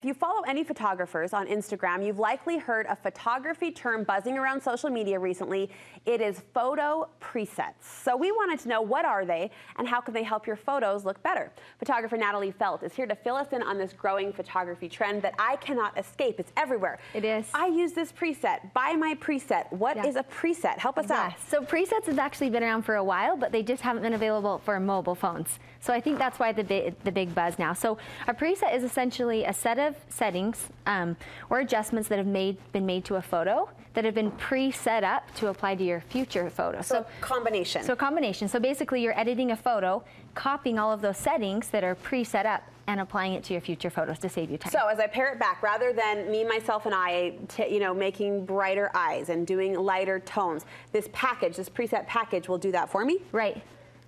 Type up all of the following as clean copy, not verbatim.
If you follow any photographers on Instagram, you've likely heard a photography term buzzing around social media recently. It is photo presets. So we wanted to know, what are they and how can they help your photos look better? Photographer Natalie Felt is here to fill us in on this growing photography trend that I cannot escape. It's everywhere. It is. I use this preset. Buy my preset. What is a preset? Help us out. So presets have actually been around for a while, but they just haven't been available for mobile phones. So I think that's why the big buzz now. So a preset is essentially a set of settings or adjustments that have been made to a photo that have been pre-set up to apply to your future photo. So combination. So combination. So basically you're editing a photo, copying all of those settings that are pre-set up and applying it to your future photos to save you time. So as I pare it back, rather than me, myself, and I, making brighter eyes and doing lighter tones, this package, this preset package will do that for me? Right.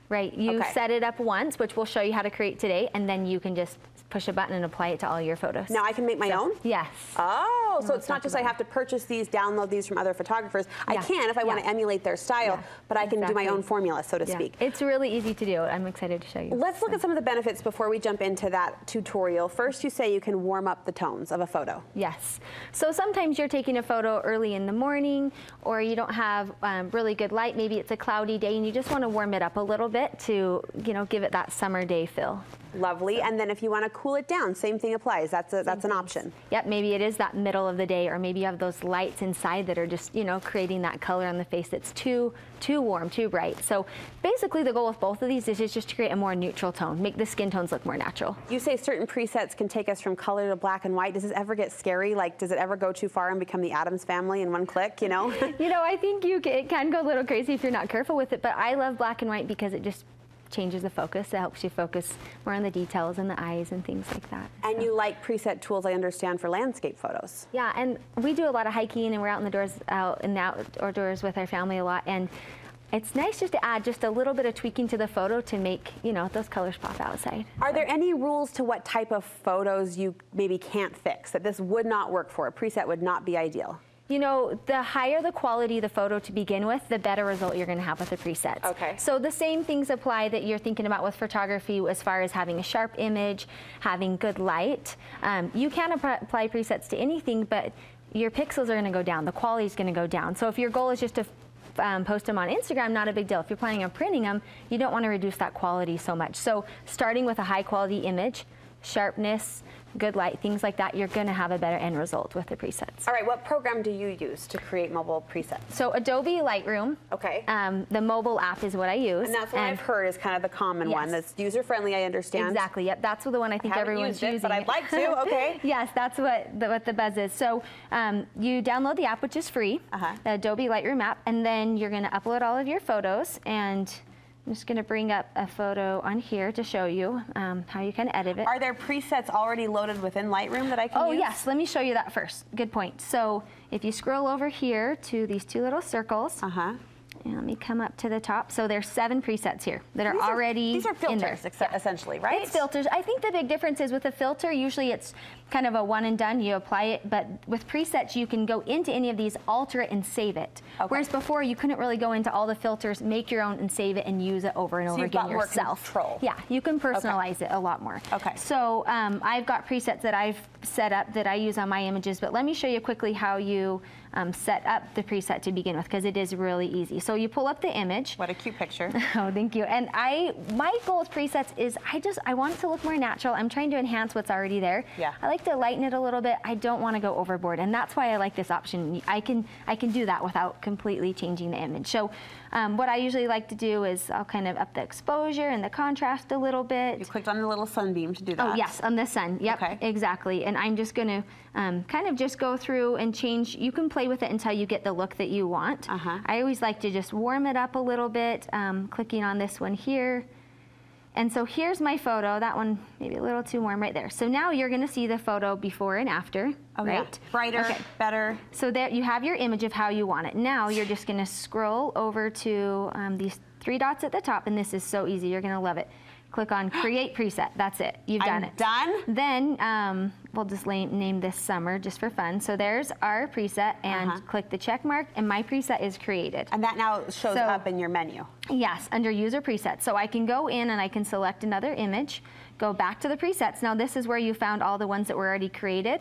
Right. You set it up once, which we'll show you how to create today, and then you can just push a button and apply it to all your photos. Now I can make my own? Yes. Oh, so it's not just I have to purchase these, download these from other photographers. I can if I want to emulate their style, but I can do my own formula, so to speak. It's really easy to do. I'm excited to show you. Let's look at some of the benefits before we jump into that tutorial. First, you say you can warm up the tones of a photo. Yes. So sometimes you're taking a photo early in the morning, or you don't have really good light. Maybe it's a cloudy day and you just want to warm it up a little bit to, give it that summer day feel. Lovely. And then if you want to cool it down, same thing applies. That's an option. Yep. Maybe it is that middle of the day, or maybe you have those lights inside that are just, creating that color on the face that's too warm, too bright. So basically the goal with both of these is just to create a more neutral tone, make the skin tones look more natural. You say certain presets can take us from color to black and white. Does this ever get scary? Like, does it ever go too far and become the Addams Family in one click, I think it can go a little crazy if you're not careful with it, but I love black and white because it just changes the focus. It helps you focus more on the details and the eyes and things like that. And you like preset tools, I understand, for landscape photos. Yeah, and we do a lot of hiking, and we're out in the outdoors with our family a lot, and it's nice just to add just a little bit of tweaking to the photo to make, those colors pop outside. Are there any rules to what type of photos you maybe can't fix, that this would not work for? A preset would not be ideal? The higher the quality of the photo to begin with, the better result you're going to have with the presets. Okay. So the same things apply that you're thinking about with photography as far as having a sharp image, having good light. You can apply presets to anything, but your pixels are going to go down. The quality is going to go down. So if your goal is just to post them on Instagram, not a big deal. If you're planning on printing them, you don't want to reduce that quality so much. So starting with a high quality image, sharpness, good light, things like that, you're going to have a better end result with the presets. All right, what program do you use to create mobile presets? So Adobe Lightroom. Okay. The mobile app is what I use. And that's what I've heard is kind of the common one. That's user-friendly, I understand. Exactly, yep. That's the one I think everyone's using. But I'd like to, okay. Yes, that's what the buzz is. So you download the app, which is free, the Adobe Lightroom app, and then you're going to upload all of your photos, and I'm just going to bring up a photo on here to show you how you can edit it. Are there presets already loaded within Lightroom that I can use? Oh, yes. Let me show you that first. Good point. So if you scroll over here to these two little circles, and let me come up to the top. So there's 7 presets here that are already These are filters, essentially, right? It's filters. I think the big difference is with a filter, usually it's kind of a one and done. You apply it, but with presets, you can go into any of these, alter it, and save it. Okay. Whereas before, you couldn't really go into all the filters, make your own, and save it, and use it over and over again yourself. More control. Yeah, you can personalize it a lot more. Okay. So I've got presets that I've set up that I use on my images, but let me show you quickly how you set up the preset to begin with, because it is really easy. So you pull up the image. What a cute picture. Oh, thank you. And my goal with presets is I want it to look more natural. I'm trying to enhance what's already there. Yeah. I like to lighten it a little bit. I don't want to go overboard, and that's why I like this option. I can do that without completely changing the image. So what I usually like to do is I'll kind of up the exposure and the contrast a little bit. You clicked on the little sunbeam to do that. Oh, yes, on the sun. Yep, okay. Exactly. And I'm just going to kind of just go through and change. You can play with it until you get the look that you want. I always like to just warm it up a little bit, clicking on this one here. And so here's my photo. That one maybe a little too warm right there. So now you're going to see the photo before and after. Oh, right? Yeah. Brighter, better. So there you have your image of how you want it. Now you're just going to scroll over to these 3 dots at the top, and this is so easy. You're going to love it. Click on Create Preset. That's it. You've done it. Done? Then we'll just name this summer just for fun. So there's our preset, and click the check mark, and my preset is created. And that now shows up in your menu. Yes, under user presets. So I can go in and I can select another image, go back to the presets. Now this is where you found all the ones that were already created.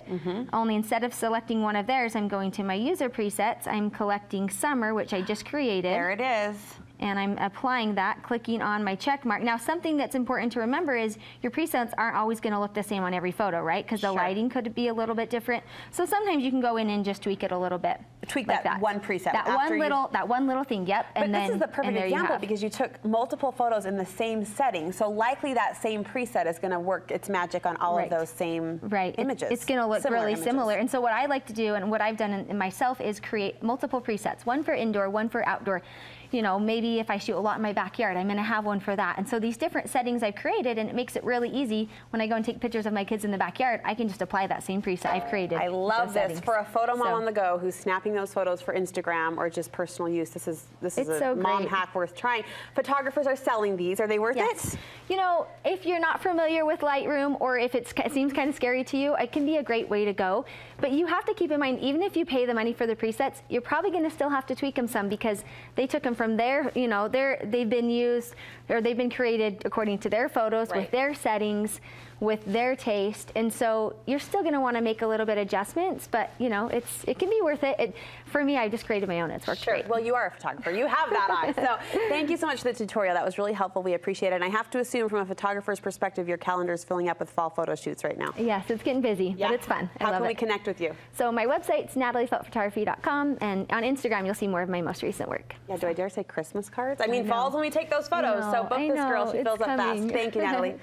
Only instead of selecting one of theirs, I'm going to my user presets. I'm collecting summer, which I just created. There it is. And I'm applying that, clicking on my check mark. Now, something that's important to remember is your presets aren't always going to look the same on every photo, right? Because the lighting could be a little bit different. So sometimes you can go in and just tweak it a little bit. Tweak like that one preset. That one little thing, yep. But this is the perfect example because you took multiple photos in the same setting. So likely that same preset is going to work its magic on all of those same images. It's going to look really similar. And so what I like to do, and what I've done in myself, is create multiple presets. One for indoor, one for outdoor. You know, maybe if I shoot a lot in my backyard, I'm going to have one for that. And so these different settings I've created, and it makes it really easy when I go and take pictures of my kids in the backyard, I can just apply that same preset I've created. I love this for a photo mom on the go who's snapping those photos for Instagram or just personal use. This is a mom hack worth trying. Photographers are selling these. Are they worth it? You know, if you're not familiar with Lightroom, or if it seems kind of scary to you, it can be a great way to go. But you have to keep in mind, even if you pay the money for the presets, you're probably going to still have to tweak them some because they took them from their, you know, they've been used, or they've been created according to their photos with their settings, with their taste, and so you're still going to want to make a little bit of adjustments, but you know, it can be worth it. For me, I just created my own. It's worked great. Well, you are a photographer. You have that eye. So thank you so much for the tutorial. That was really helpful. We appreciate it. And I have to assume from a photographer's perspective, your calendar is filling up with fall photo shoots right now. Yes, it's getting busy, but it's fun. How can we connect with you? So my website's nataliefeltphotography.com, and on Instagram, you'll see more of my most recent work. Yeah, do I dare say Christmas cards? I mean, fall's when we take those photos. So book this girl. She fills up fast. Thank you, Natalie.